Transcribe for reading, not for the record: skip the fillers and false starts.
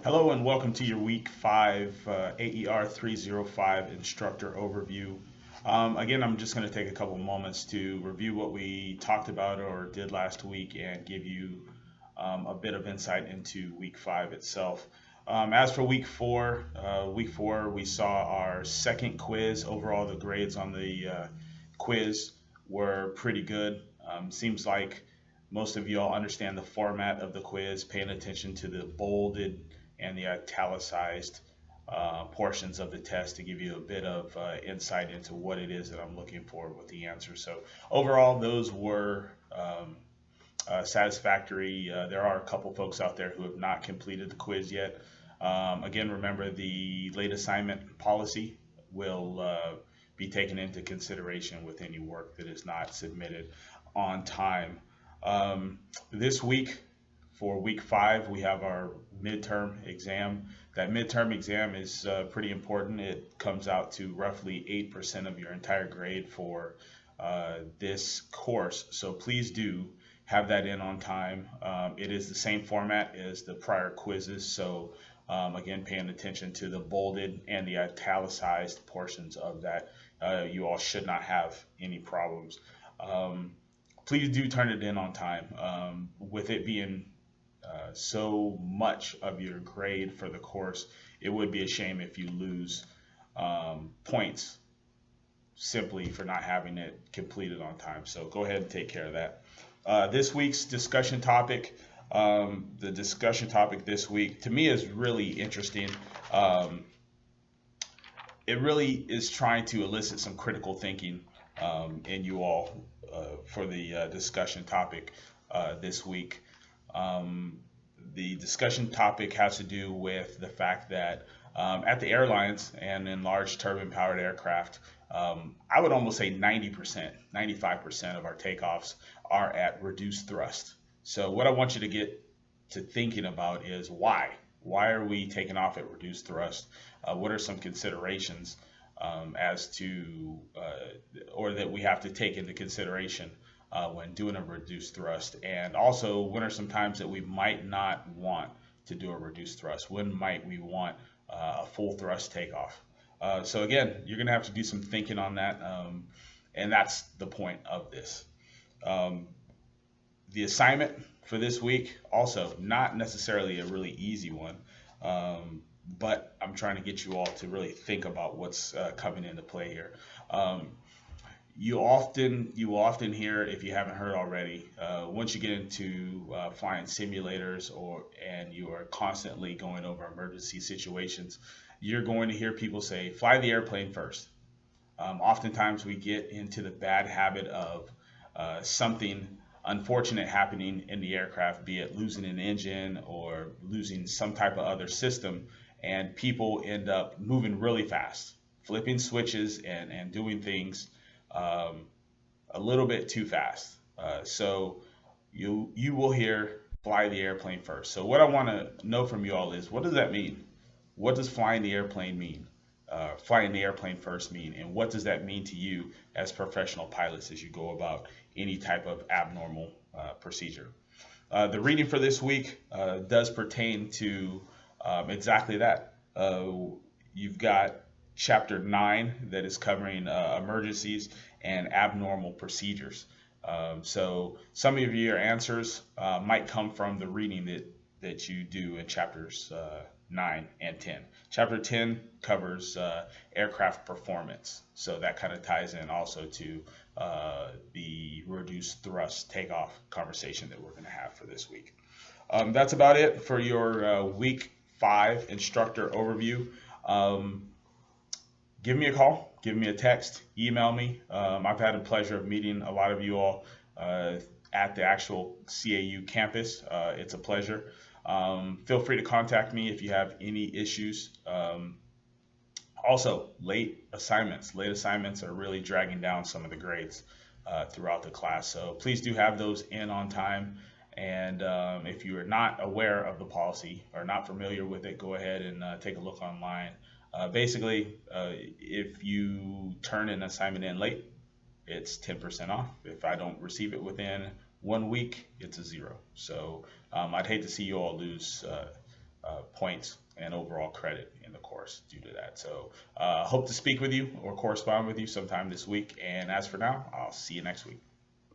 Hello and welcome to your week 5 AER 305 instructor overview. Again, I'm just going to take a couple moments to review what we talked about or did last week and give you a bit of insight into week 5 itself. As for week four we saw our second quiz. Overall, the grades on the quiz were pretty good. Seems like most of y'all understand the format of the quiz, paying attention to the bolded and the italicized portions of the test to give you a bit of insight into what it is that I'm looking for with the answer. So overall, those were satisfactory. There are a couple folks out there who have not completed the quiz yet. Again, remember the late assignment policy will be taken into consideration with any work that is not submitted on time. This week, for week 5, we have our midterm exam. That midterm exam is pretty important. It comes out to roughly 8% of your entire grade for this course. So please do have that in on time. It is the same format as the prior quizzes. So again, paying attention to the bolded and the italicized portions of that. You all should not have any problems. Please do turn it in on time. With it being so much of your grade for the course, it would be a shame if you lose points simply for not having it completed on time. So go ahead and take care of that. This week's discussion topic, the discussion topic this week to me is really interesting. It really is trying to elicit some critical thinking in you all for the discussion topic this week. The discussion topic has to do with the fact that at the airlines and in large turbine-powered aircraft, I would almost say 90%, 95% of our takeoffs are at reduced thrust. So what I want you to get to thinking about is why? Why are we taking off at reduced thrust? What are some considerations as to, or that we have to take into consideration when doing a reduced thrust? And also, when are some times that we might not want to do a reduced thrust? When might we want a full thrust takeoff? So again, you're going to have to do some thinking on that, and that's the point of this. The assignment for this week, also not necessarily a really easy one, but I'm trying to get you all to really think about what's coming into play here. You often hear, if you haven't heard already, once you get into flying simulators and you are constantly going over emergency situations, you're going to hear people say, fly the airplane first. Oftentimes we get into the bad habit of something unfortunate happening in the aircraft, be it losing an engine or losing some type of other system, and people end up moving really fast, flipping switches and doing things a little bit too fast. So you will hear fly the airplane first. So what I want to know from you all is, what does that mean? What does flying the airplane mean? Flying the airplane first mean, and what does that mean to you as professional pilots as you go about any type of abnormal procedure? The reading for this week does pertain to exactly that. You've got chapter 9 that is covering emergencies and abnormal procedures. So some of your answers might come from the reading that you do in chapters 9 and 10. Chapter 10 covers aircraft performance, so that kind of ties in also to the reduced thrust takeoff conversation that we're going to have for this week. That's about it for your week 5 instructor overview. Give me a call, give me a text, email me. I've had the pleasure of meeting a lot of you all at the actual CAU campus. It's a pleasure. Feel free to contact me if you have any issues. Also, late assignments are really dragging down some of the grades throughout the class. So please do have those in on time. And if you are not aware of the policy or not familiar with it, go ahead and take a look online. Basically, if you turn an assignment in late, it's 10% off. If I don't receive it within 1 week, it's a 0. So I'd hate to see you all lose points and overall credit in the course due to that. So hope to speak with you or correspond with you sometime this week. And as for now, I'll see you next week.